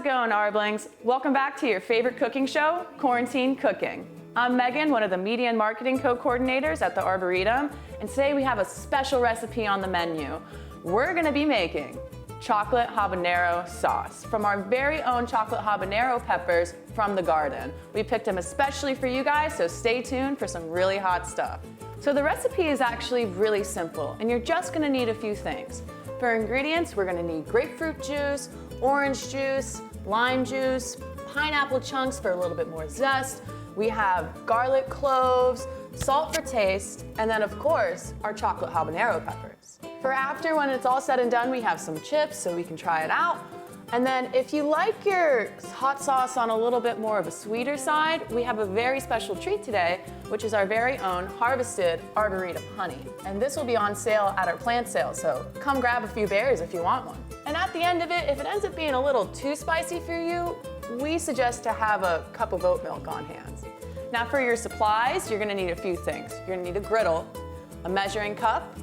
it going, Arblings? Welcome back to your favorite cooking show, Quarantine Cooking. I'm Megan, one of the media and marketing co-coordinators at the Arboretum, and today we have a special recipe on the menu. We're gonna be making chocolate habanero sauce from our very own chocolate habanero peppers from the garden. We picked them especially for you guys, so stay tuned for some really hot stuff. So the recipe is actually really simple, and you're just gonna need a few things. For ingredients, we're gonna need grapefruit juice, orange juice, lime juice, pineapple chunks for a little bit more zest. We have garlic cloves, salt for taste, and then of course, our chocolate habanero peppers. For after, when it's all said and done, we have some chips so we can try it out. And then if you like your hot sauce on a little bit more of a sweeter side, we have a very special treat today, which is our very own harvested Arboretum honey. And this will be on sale at our plant sale, so come grab a few berries if you want one. And at the end of it, if it ends up being a little too spicy for you, we suggest to have a cup of oat milk on hand. Now for your supplies, you're gonna need a few things. You're gonna need a griddle, a measuring cup,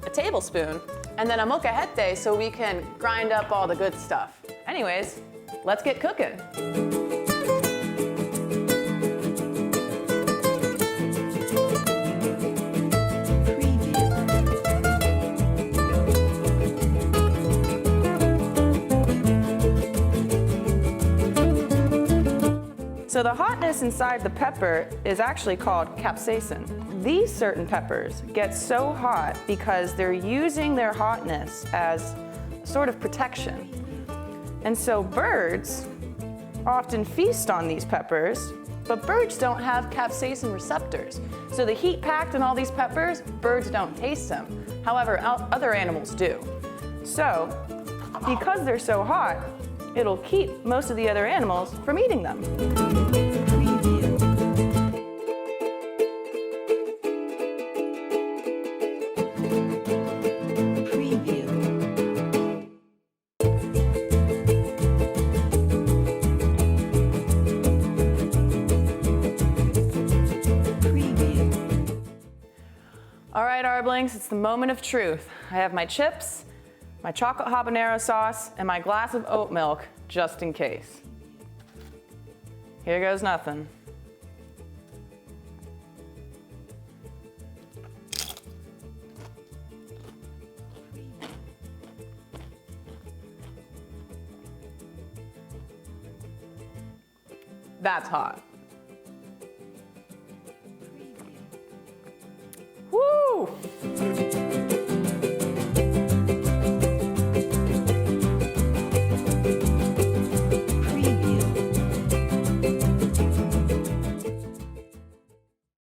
a tablespoon, and then a molcajete so we can grind up all the good stuff. Anyways, let's get cooking. So the hotness inside the pepper is actually called capsaicin. These certain peppers get so hot because they're using their hotness as a sort of protection. And so birds often feast on these peppers, but birds don't have capsaicin receptors. So the heat packed in all these peppers, birds don't taste them. However, other animals do. So because they're so hot, it'll keep most of the other animals from eating them. All right, Arblings, it's the moment of truth. I have my chips, my chocolate habanero sauce, and my glass of oat milk, just in case. Here goes nothing. That's hot.